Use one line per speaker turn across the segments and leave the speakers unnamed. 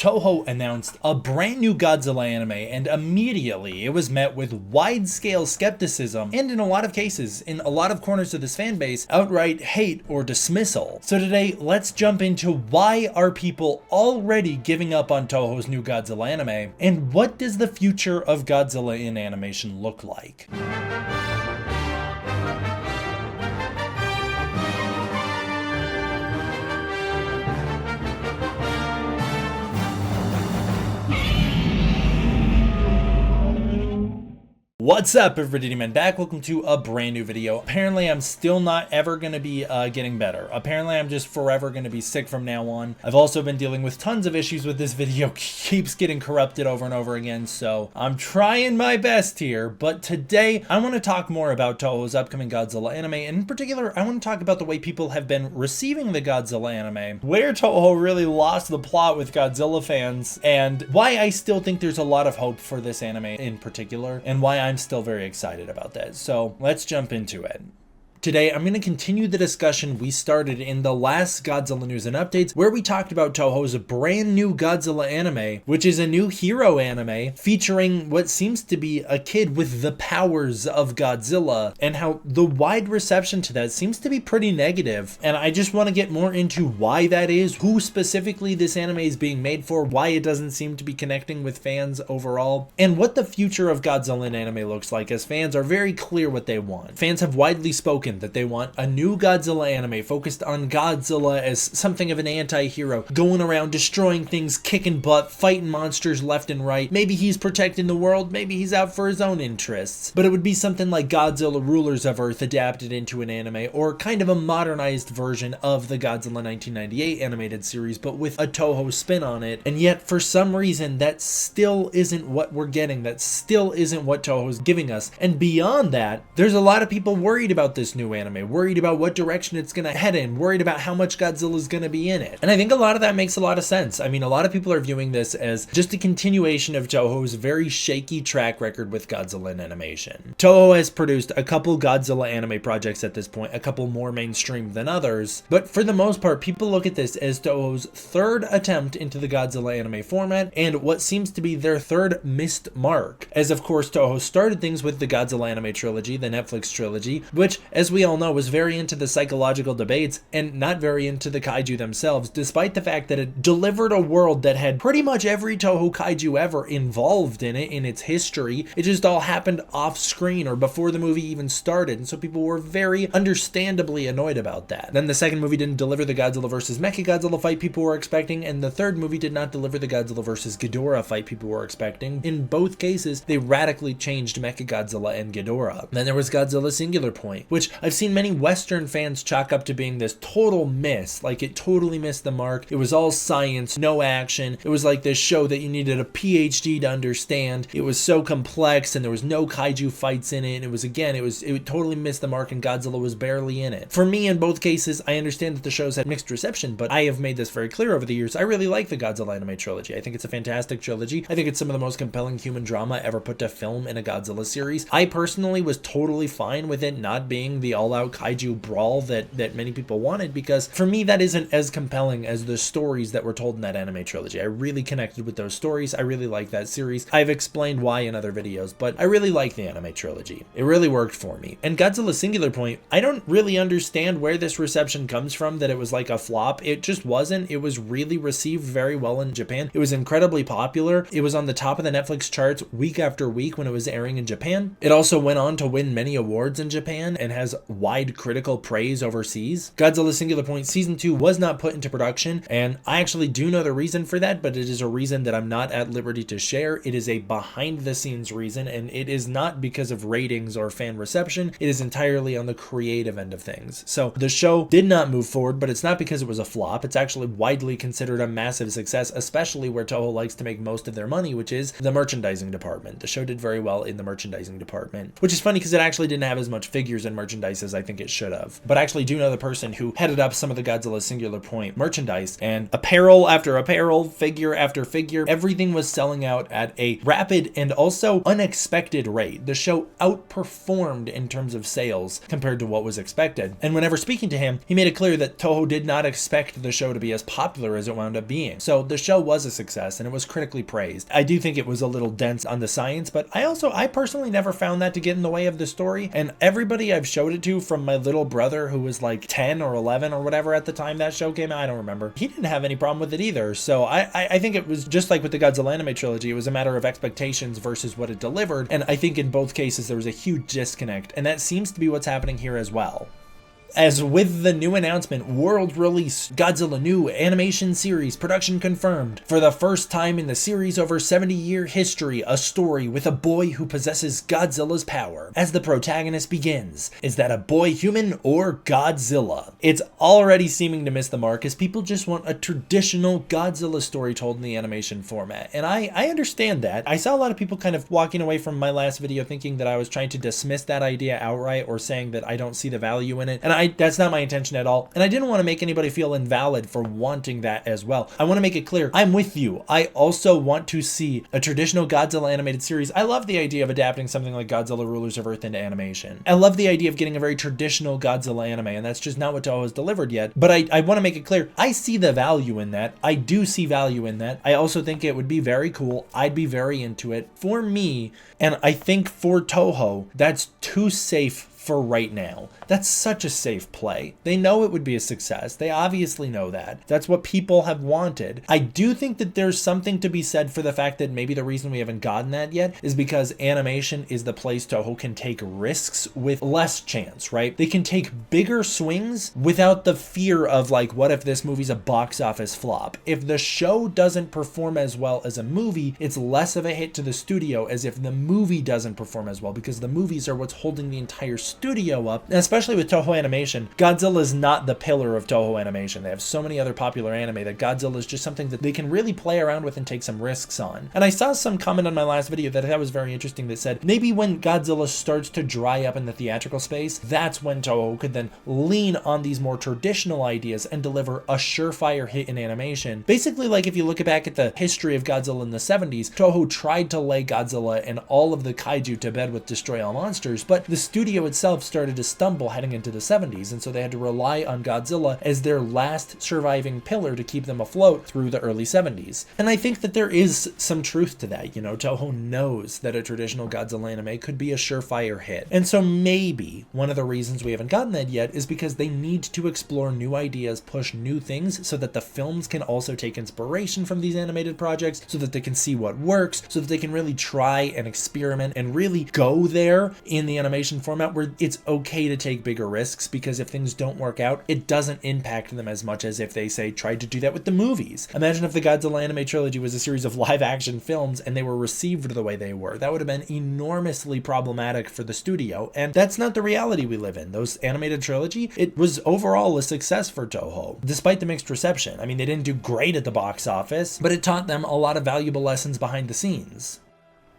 Toho announced a brand new Godzilla anime, and immediately it was met with wide-scale skepticism and, in a lot of cases, in a lot of corners of this fan base, outright hate or dismissal. So today, let's jump into why are people already giving up on Toho's new Godzilla anime, and what does the future of Godzilla in animation look like? What's up, everybody? Man back. Welcome to a brand new video. Apparently, I'm still not ever going to be getting better. Apparently, I'm just forever going to be sick from now on. I've also been dealing with tons of issues with this video. Keeps getting corrupted over and over again, so I'm trying my best here. But today, I want to talk more about Toho's upcoming Godzilla anime. And in particular, I want to talk about the way people have been receiving the Godzilla anime, where Toho really lost the plot with Godzilla fans, and why I still think there's a lot of hope for this anime in particular, and why I'm still very excited about that. So let's jump into it. Today, I'm going to continue the discussion we started in the last Godzilla news and updates, where we talked about Toho's brand new Godzilla anime, which is a new hero anime featuring what seems to be a kid with the powers of Godzilla, and how the wide reception to that seems to be pretty negative. And I just want to get more into why that is, who specifically this anime is being made for, why it doesn't seem to be connecting with fans overall, and what the future of Godzilla in anime looks like, as fans are very clear what they want. Fans have widely spoken that they want a new Godzilla anime focused on Godzilla as something of an anti-hero, going around destroying things, kicking butt, fighting monsters left and right. Maybe he's protecting the world, maybe he's out for his own interests. But it would be something like Godzilla Rulers of Earth adapted into an anime, or kind of a modernized version of the Godzilla 1998 animated series, but with a Toho spin on it. And yet, for some reason, that still isn't what we're getting. That still isn't what Toho's giving us. And beyond that, there's a lot of people worried about this new anime, worried about what direction it's going to head in, worried about how much Godzilla is going to be in it. And I think a lot of that makes a lot of sense. I mean, a lot of people are viewing this as just a continuation of Toho's very shaky track record with Godzilla in animation. Toho has produced a couple Godzilla anime projects at this point, a couple more mainstream than others, but for the most part, people look at this as Toho's third attempt into the Godzilla anime format, and what seems to be their third missed mark. As of course, Toho started things with the Godzilla anime trilogy, the Netflix trilogy, which, as we all know, was very into the psychological debates and not very into the kaiju themselves, despite the fact that it delivered a world that had pretty much every Toho kaiju ever involved in it in its history. It just all happened off screen or before the movie even started, and so people were very understandably annoyed about that. Then the second movie didn't deliver the Godzilla vs. Mechagodzilla fight people were expecting, and the third movie did not deliver the Godzilla vs. Ghidorah fight people were expecting. In both cases, they radically changed Mechagodzilla and Ghidorah. Then there was Godzilla Singular Point, which I've seen many Western fans chalk up to being this total miss. Like, it totally missed the mark. It was all science, no action. It was like this show that you needed a PhD to understand. It was so complex, and there was no kaiju fights in it. And it totally missed the mark, and Godzilla was barely in it. For me, in both cases, I understand that the shows had mixed reception, but I have made this very clear over the years. I really like the Godzilla anime trilogy. I think it's a fantastic trilogy. I think it's some of the most compelling human drama ever put to film in a Godzilla series. I personally was totally fine with it not being the all-out kaiju brawl that many people wanted, because for me that isn't as compelling as the stories that were told in that anime trilogy. I really connected with those stories. I really like that series. I've explained why in other videos, but I really like the anime trilogy. It really worked for me. And Godzilla Singular Point, I don't really understand where this reception comes from, that it was like a flop. It just wasn't. It was really received very well in Japan. It was incredibly popular. It was on the top of the Netflix charts week after week when it was airing in Japan. It also went on to win many awards in Japan and has wide critical praise overseas. Godzilla Singular Point Season 2 was not put into production, and I actually do know the reason for that, but it is a reason that I'm not at liberty to share. It is a behind-the-scenes reason, and it is not because of ratings or fan reception. It is entirely on the creative end of things. So the show did not move forward, but it's not because it was a flop. It's actually widely considered a massive success, especially where Toho likes to make most of their money, which is the merchandising department. The show did very well in the merchandising department, which is funny because it actually didn't have as much figures and merchandising merchandise as I think it should have. But I actually do know the person who headed up some of the Godzilla Singular Point merchandise, and apparel after apparel, figure after figure, everything was selling out at a rapid and also unexpected rate. The show outperformed in terms of sales compared to what was expected. And whenever speaking to him, he made it clear that Toho did not expect the show to be as popular as it wound up being. So the show was a success and it was critically praised. I do think it was a little dense on the science, but I personally never found that to get in the way of the story. And everybody I've showed it to, from my little brother who was like 10 or 11 or whatever at the time that show came out, I don't remember, he didn't have any problem with it either. So I think it was just like with the Godzilla anime trilogy, it was a matter of expectations versus what it delivered. And I think in both cases there was a huge disconnect, and that seems to be what's happening here as well. As with the new announcement, world release Godzilla new animation series, production confirmed. For the first time in the series' over 70-year history, a story with a boy who possesses Godzilla's power. As the protagonist begins, is that a boy human or Godzilla? It's already seeming to miss the mark, as people just want a traditional Godzilla story told in the animation format. And I understand that. I saw a lot of people kind of walking away from my last video thinking that I was trying to dismiss that idea outright, or saying that I don't see the value in it. And that's not my intention at all. And I didn't want to make anybody feel invalid for wanting that as well. I want to make it clear, I'm with you. I also want to see a traditional Godzilla animated series. I love the idea of adapting something like Godzilla Rulers of Earth into animation. I love the idea of getting a very traditional Godzilla anime, and that's just not what Toho has delivered yet. But I want to make it clear, I see the value in that. I do see value in that. I also think it would be very cool. I'd be very into it. For me, and I think for Toho, that's too safe for right now. That's such a safe play. They know it would be a success. They obviously know that. That's what people have wanted. I do think that there's something to be said for the fact that maybe the reason we haven't gotten that yet is because animation is the place Toho can take risks with less chance, right? They can take bigger swings without the fear of like, what if this movie's a box office flop? If the show doesn't perform as well as a movie, it's less of a hit to the studio as if the movie doesn't perform as well, because the movies are what's holding the entire studio up. And especially with Toho Animation, Godzilla is not the pillar of Toho Animation. They have so many other popular anime that Godzilla is just something that they can really play around with and take some risks on. And I saw some comment on my last video that I thought was very interesting that said, maybe when Godzilla starts to dry up in the theatrical space, that's when Toho could then lean on these more traditional ideas and deliver a surefire hit in animation. Basically, like if you look back at the history of Godzilla in the 70s, Toho tried to lay Godzilla and all of the kaiju to bed with Destroy All Monsters, but the studio itself started to stumble heading into the 70s, and so they had to rely on Godzilla as their last surviving pillar to keep them afloat through the early 70s. And I think that there is some truth to that. You know, Toho knows that a traditional Godzilla anime could be a surefire hit. And so maybe one of the reasons we haven't gotten that yet is because they need to explore new ideas, push new things, so that the films can also take inspiration from these animated projects, so that they can see what works, so that they can really try and experiment and really go there in the animation format where it's okay to take bigger risks, because if things don't work out, it doesn't impact them as much as if they, say, tried to do that with the movies. Imagine if the Godzilla anime trilogy was a series of live action films and they were received the way they were. That would have been enormously problematic for the studio, and that's not the reality we live in. Those animated trilogy, it was overall a success for Toho, despite the mixed reception. I mean, they didn't do great at the box office, but it taught them a lot of valuable lessons behind the scenes.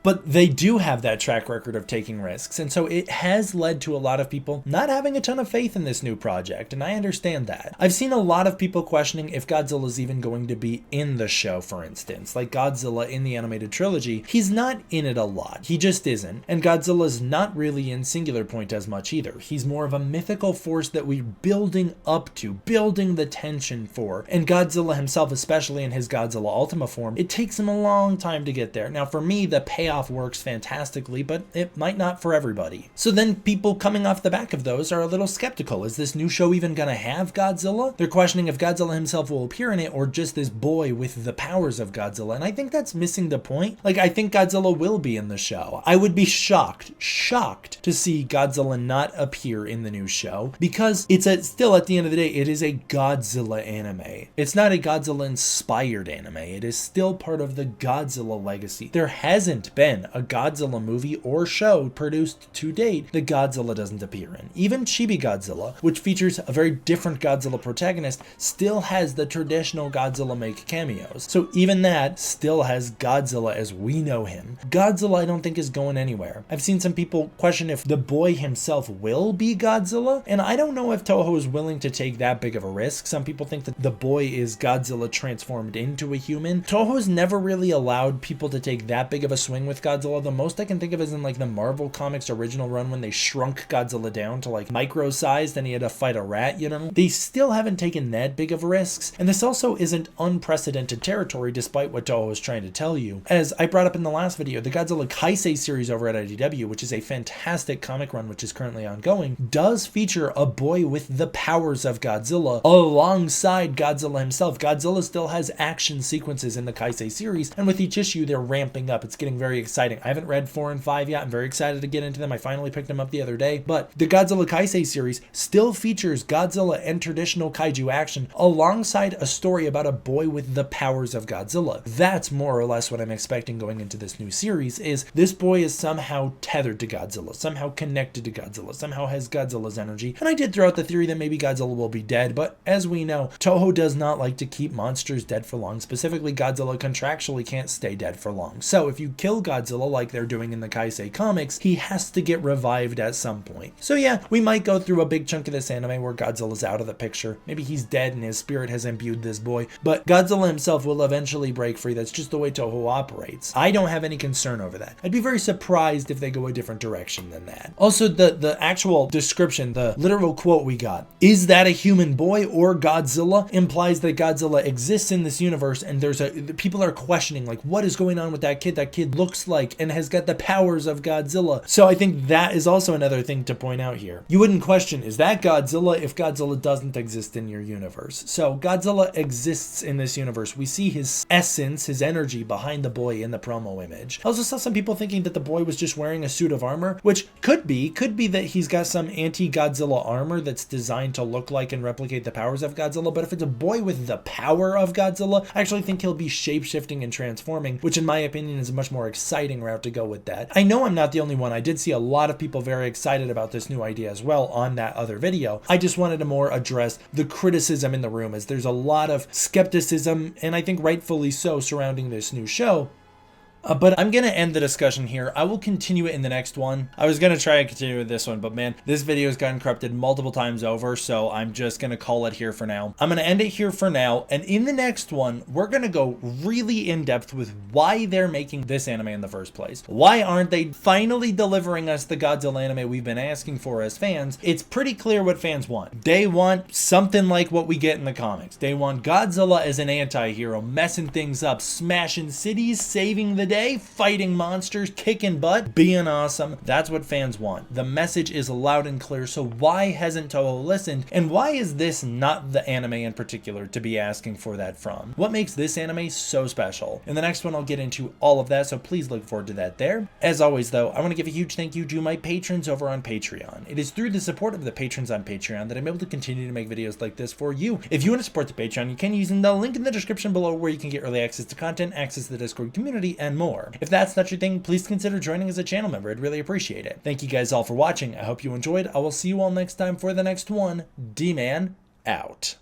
But they do have that track record of taking risks, and so it has led to a lot of people not having a ton of faith in this new project, and I understand that. I've seen a lot of people questioning if Godzilla's even going to be in the show, for instance. Like Godzilla in the animated trilogy, he's not in it a lot. He just isn't. And Godzilla's not really in Singular Point as much either. He's more of a mythical force that we're building up to, building the tension for. And Godzilla himself, especially in his Godzilla Ultima form, it takes him a long time to get there. Now, for me, the payoff works fantastically, but it might not for everybody. So then people coming off the back of those are a little skeptical. Is this new show even gonna have Godzilla? They're questioning if Godzilla himself will appear in it or just this boy with the powers of Godzilla, and I think that's missing the point. Like, I think Godzilla will be in the show. I would be shocked to see Godzilla not appear in the new show, because it's still, at the end of the day, it is a Godzilla anime. It's not a Godzilla inspired anime. It is still part of the Godzilla legacy. There hasn't been been a Godzilla movie or show produced to date that Godzilla doesn't appear in. Even Chibi Godzilla, which features a very different Godzilla protagonist, still has the traditional Godzilla make cameos. So even that still has Godzilla as we know him. Godzilla I don't think is going anywhere. I've seen some people question if the boy himself will be Godzilla, and I don't know if Toho is willing to take that big of a risk. Some people think that the boy is Godzilla transformed into a human. Toho's never really allowed people to take that big of a swing with Godzilla. The most I can think of is in like the Marvel Comics original run when they shrunk Godzilla down to like micro sized and he had to fight a rat, you know? They still haven't taken that big of risks, and this also isn't unprecedented territory despite what Toho is trying to tell you. As I brought up in the last video, the Godzilla Kai-Sei series over at IDW, which is a fantastic comic run which is currently ongoing, does feature a boy with the powers of Godzilla alongside Godzilla himself. Godzilla still has action sequences in the Kai-Sei series, and with each issue they're ramping up. It's getting very exciting. I haven't read 4 and 5 yet. I'm very excited to get into them. I finally picked them up the other day, but the Godzilla Kai-Sei series still features Godzilla and traditional kaiju action alongside a story about a boy with the powers of Godzilla. That's more or less what I'm expecting going into this new series, is this boy is somehow tethered to Godzilla, somehow connected to Godzilla, somehow has Godzilla's energy. And I did throw out the theory that maybe Godzilla will be dead, but as we know, Toho does not like to keep monsters dead for long. Specifically, Godzilla contractually can't stay dead for long. So if you kill Godzilla like they're doing in the Kai-Sei comics, he has to get revived at some point. So yeah, we might go through a big chunk of this anime where Godzilla's out of the picture. Maybe he's dead and his spirit has imbued this boy, but Godzilla himself will eventually break free. That's just the way Toho operates. I don't have any concern over that. I'd be very surprised if they go a different direction than that. Also, the actual description, the literal quote we got, "Is that a human boy or Godzilla?" implies that Godzilla exists in this universe, and people are questioning like, what is going on with that kid? That kid looks like and has got the powers of Godzilla. So I think that is also another thing to point out here. You wouldn't question, is that Godzilla, if Godzilla doesn't exist in your universe? So Godzilla exists in this universe. We see his essence, his energy behind the boy in the promo image. I also saw some people thinking that the boy was just wearing a suit of armor, which could be that he's got some anti-Godzilla armor that's designed to look like and replicate the powers of Godzilla. But if it's a boy with the power of Godzilla, I actually think he'll be shape-shifting and transforming, which in my opinion is a much more exciting route to go with that. I know I'm not the only one. I did see a lot of people very excited about this new idea as well on that other video. I just wanted to more address the criticism in the room, as there's a lot of skepticism, and I think rightfully so, surrounding this new show. But I'm going to end the discussion here. I will continue it in the next one. I was going to try and continue with this one, but man, this video has gotten corrupted multiple times over, so I'm just going to call it here for now. I'm going to end it here for now, and in the next one, we're going to go really in depth with why they're making this anime in the first place. Why aren't they finally delivering us the Godzilla anime we've been asking for as fans? It's pretty clear what fans want. They want something like what we get in the comics. They want Godzilla as an anti-hero, messing things up, smashing cities, saving the day, fighting monsters, kicking butt, being awesome. That's what fans want. The message is loud and clear, so why hasn't Toho listened? And why is this not the anime in particular to be asking for that from? What makes this anime so special? In the next one, I'll get into all of that, so please look forward to that there. As always, though, I want to give a huge thank you to my patrons over on Patreon. It is through the support of the patrons on Patreon that I'm able to continue to make videos like this for you. If you want to support the Patreon, you can using the link in the description below, where you can get early access to content, access to the Discord community, and more. If that's not your thing, please consider joining as a channel member. I'd really appreciate it. Thank you guys all for watching. I hope you enjoyed. I will see you all next time for the next one. D-Man out.